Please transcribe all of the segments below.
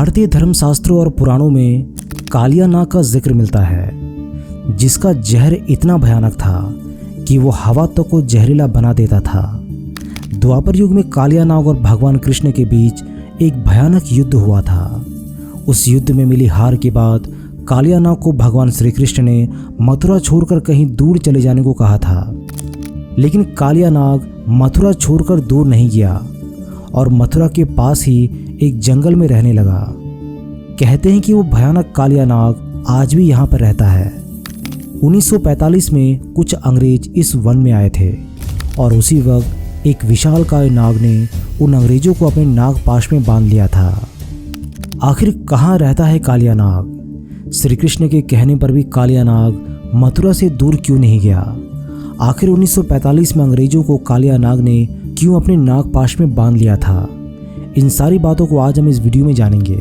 भारतीय धर्मशास्त्रों और पुराणों में कालिया नाग का जिक्र मिलता है, जिसका जहर इतना भयानक था कि वो हवा तक को जहरीला बना देता था। द्वापर युग में कालिया नाग और भगवान कृष्ण के बीच एक भयानक युद्ध हुआ था। उस युद्ध में मिली हार के बाद कालिया नाग को भगवान श्री कृष्ण ने मथुरा छोड़कर कहीं दूर चले जाने को कहा था, लेकिन कालिया नाग मथुरा छोड़कर दूर नहीं गया और मथुरा के पास ही एक जंगल में रहने लगा। कहते हैं कि वो भयानक कालिया नाग आज भी यहाँ पर रहता है। 1945 में कुछ अंग्रेज इस वन में आए थे और उसी वक्त एक विशालकाय नाग ने उन अंग्रेजों को अपने नागपाश में बांध लिया था। आखिर कहाँ रहता है कालिया नाग? श्री कृष्ण के कहने पर भी कालिया नाग मथुरा से दूर क्यों नहीं गया? आखिर 1945 में अंग्रेजों को कालिया नाग ने क्यों अपने नागपाश में बांध लिया था? इन सारी बातों को आज हम इस वीडियो में जानेंगे।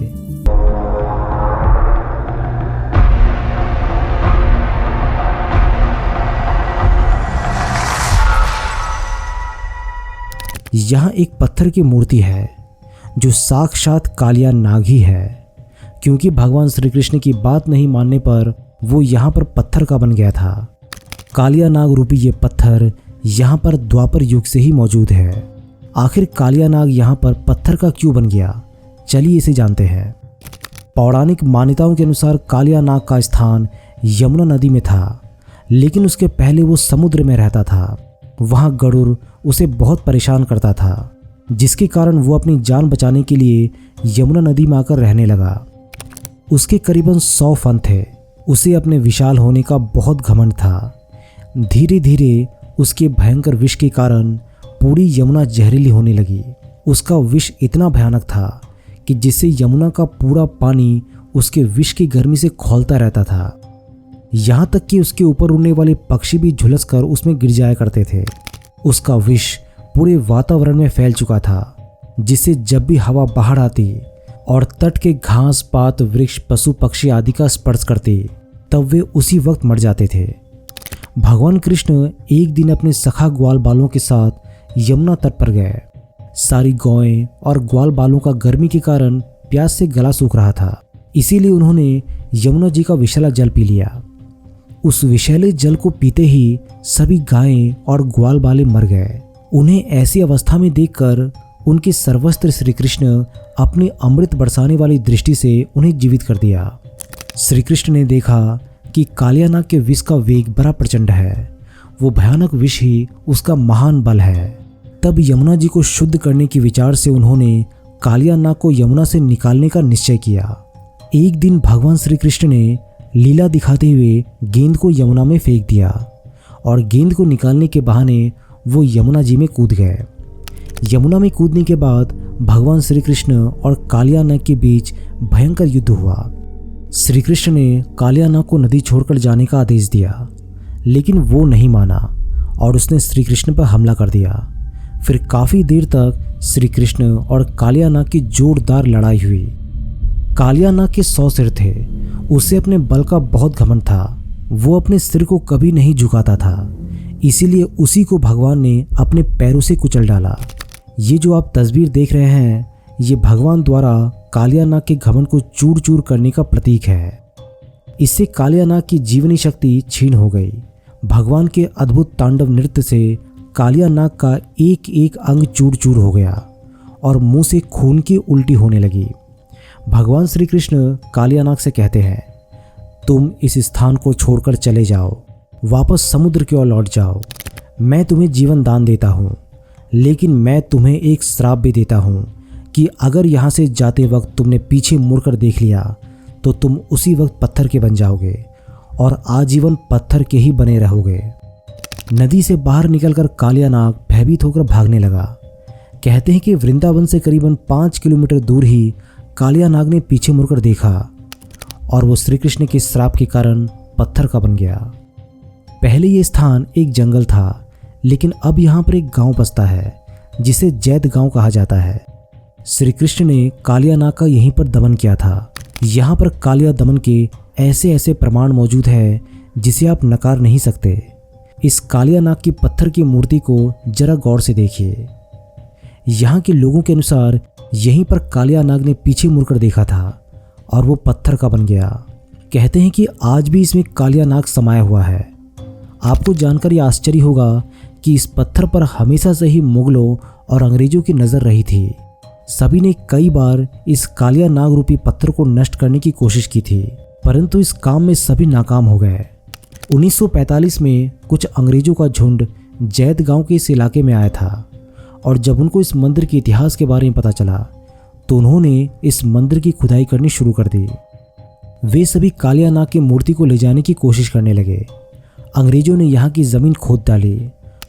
यहाँ एक पत्थर की मूर्ति है जो साक्षात कालिया नाग ही है, क्योंकि भगवान श्री कृष्ण की बात नहीं मानने पर वो यहाँ पर पत्थर का बन गया था। कालिया नाग रूपी ये पत्थर यहाँ पर द्वापर युग से ही मौजूद है। आखिर कालिया नाग यहाँ पर पत्थर का क्यों बन गया? चलिए इसे जानते हैं। पौराणिक मान्यताओं के अनुसार कालिया नाग का स्थान यमुना नदी में था, लेकिन उसके पहले वो समुद्र में रहता था। वहाँ गरुड़ उसे बहुत परेशान करता था, जिसके कारण वो अपनी जान बचाने के लिए यमुना नदी में आकर रहने लगा। उसके करीबन 100 फन थे। उसे अपने विशाल होने का बहुत घमंड था। धीरे धीरे उसके भयंकर विष के कारण पूरी यमुना जहरीली होने लगी। उसका विष इतना भयानक था कि जिससे यमुना का पूरा पानी उसके विष की गर्मी से खौलता रहता था। यहाँ तक कि उसके ऊपर उड़ने वाले पक्षी भी झुलस कर उसमें गिर जाया करते थे। उसका विष पूरे वातावरण में फैल चुका था, जिससे जब भी हवा बाहर आती और तट के घास पात वृक्ष पशु पक्षी आदि का स्पर्श करते, तब वे उसी वक्त मर जाते थे। भगवान कृष्ण एक दिन अपने सखा ग्वाल बालों के साथ यमुना तट पर गए। सारी गौएं और ग्वाल बालों का गर्मी के कारण प्यास से गला सूख रहा था, इसीलिए उन्होंने यमुना जी का विषैला जल पी लिया। उस विषैले जल को पीते ही सभी गायें और ग्वाल बाले मर गए। उन्हें ऐसी अवस्था में देखकर उनके सर्वस्त्र श्री कृष्ण अपने अमृत बरसाने वाली दृष्टि से उन्हें जीवित कर दिया। श्री कृष्ण ने देखा कि कालिया नाग के विष का वेग बड़ा प्रचंड है। वो भयानक विष ही उसका महान बल है। तब यमुना जी को शुद्ध करने के विचार से उन्होंने कालिया नाग को यमुना से निकालने का निश्चय किया। एक दिन भगवान श्री कृष्ण ने लीला दिखाते हुए गेंद को यमुना में फेंक दिया और गेंद को निकालने के बहाने वो यमुना जी में कूद गए। यमुना में कूदने के बाद भगवान श्री कृष्ण और कालिया नाग के बीच भयंकर युद्ध हुआ। श्री कृष्ण ने कालिया नाग को नदी छोड़कर जाने का आदेश दिया, लेकिन वो नहीं माना और उसने श्री कृष्ण पर हमला कर दिया। फिर काफ़ी देर तक श्री कृष्ण और कालिया नाग की जोरदार लड़ाई हुई। कालिया नाग के 100 सिर थे। उसे अपने बल का बहुत घमंड था। वो अपने सिर को कभी नहीं झुकाता था, इसीलिए उसी को भगवान ने अपने पैरों से कुचल डाला। ये जो आप तस्वीर देख रहे हैं, ये भगवान द्वारा कालिया नाग के घमंड को चूर चूर करने का प्रतीक है। इससे कालिया नाग की जीवनी शक्ति छीन हो गई। भगवान के अद्भुत तांडव नृत्य से कालिया नाग का एक एक अंग चूर चूर हो गया और मुंह से खून की उल्टी होने लगी। भगवान श्री कृष्ण कालिया नाग से कहते हैं, तुम इस स्थान को छोड़कर चले जाओ, वापस समुद्र की ओर लौट जाओ। मैं तुम्हें जीवन दान देता हूँ, लेकिन मैं तुम्हें एक श्राप भी देता हूँ कि अगर यहाँ से जाते वक्त तुमने पीछे मुड़कर देख लिया तो तुम उसी वक्त पत्थर के बन जाओगे और आजीवन पत्थर के ही बने रहोगे। नदी से बाहर निकलकर कालिया नाग भयभीत होकर भागने लगा। कहते हैं कि वृंदावन से करीबन 5 किलोमीटर दूर ही कालिया नाग ने पीछे मुड़कर देखा और वो श्री कृष्ण के श्राप के कारण पत्थर का बन गया। पहले ये स्थान एक जंगल था, लेकिन अब यहाँ पर एक गांव बसता है जिसे जैत गांव कहा जाता है। श्री कृष्ण ने कालिया नाग का यहीं पर दमन किया था। यहाँ पर कालिया दमन के ऐसे ऐसे प्रमाण मौजूद है जिसे आप नकार नहीं सकते। इस कालिया नाग की पत्थर की मूर्ति को जरा गौर से देखिए। यहाँ के लोगों के अनुसार यहीं पर कालिया नाग ने पीछे मुड़कर देखा था और वो पत्थर का बन गया। कहते हैं कि आज भी इसमें कालिया नाग समाया हुआ है। आपको जानकर यह आश्चर्य होगा कि इस पत्थर पर हमेशा से ही मुगलों और अंग्रेजों की नज़र रही थी। सभी ने कई बार इस कालिया नाग रूपी पत्थर को नष्ट करने की कोशिश की थी, परंतु इस काम में सभी नाकाम हो गए। 1945 में कुछ अंग्रेजों का झुंड जैद गांव के इस इलाके में आया था और जब उनको इस मंदिर के इतिहास के बारे में पता चला तो उन्होंने इस मंदिर की खुदाई करनी शुरू कर दी। वे सभी कालिया नाग की मूर्ति को ले जाने की कोशिश करने लगे। अंग्रेजों ने यहाँ की ज़मीन खोद डाली,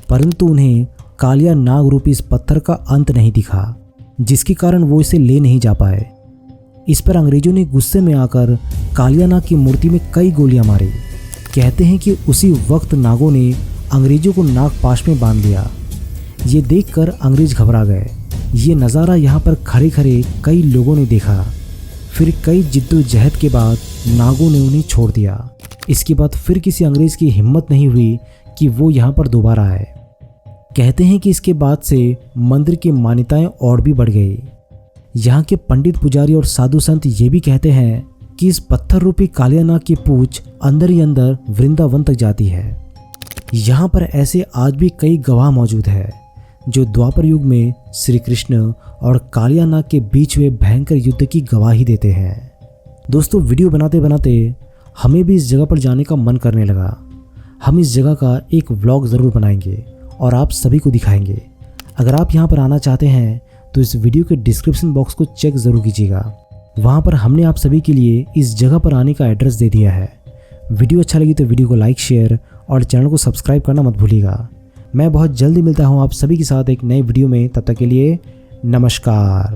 परंतु उन्हें कालिया नाग रूपी इस पत्थर का अंत नहीं दिखा, जिसके कारण वो इसे ले नहीं जा पाए। इस पर अंग्रेजों ने गुस्से में आकर कालिया नाग की मूर्ति में कई गोलियां मारी। कहते हैं कि उसी वक्त नागों ने अंग्रेजों को नागपाश में बांध दिया। ये देखकर अंग्रेज घबरा गए। ये नज़ारा यहाँ पर खड़े खड़े कई लोगों ने देखा। फिर कई जिद्दोजहद के बाद नागों ने उन्हें छोड़ दिया। इसके बाद फिर किसी अंग्रेज की हिम्मत नहीं हुई कि वो यहाँ पर दोबारा आए। कहते हैं कि इसके बाद से मंदिर की मान्यताएं और भी बढ़ गई। यहाँ के पंडित पुजारी और साधु संत ये भी कहते हैं कि इस पत्थर रूपी कालिया नाग की पूंछ अंदर ही अंदर वृंदावन तक जाती है। यहाँ पर ऐसे आज भी कई गवाह मौजूद है जो द्वापर युग में श्री कृष्ण और कालिया नाग के बीच हुए भयंकर युद्ध की गवाही देते हैं। दोस्तों, वीडियो बनाते बनाते हमें भी इस जगह पर जाने का मन करने लगा। हम इस जगह का एक व्लॉग ज़रूर बनाएंगे और आप सभी को दिखाएंगे। अगर आप यहाँ पर आना चाहते हैं तो इस वीडियो के डिस्क्रिप्शन बॉक्स को चेक ज़रूर कीजिएगा। वहाँ पर हमने आप सभी के लिए इस जगह पर आने का एड्रेस दे दिया है। वीडियो अच्छा लगी तो वीडियो को लाइक, शेयर और चैनल को सब्सक्राइब करना मत भूलिएगा। मैं बहुत जल्दी मिलता हूँ आप सभी के साथ एक नए वीडियो में। तब तक के लिए नमस्कार।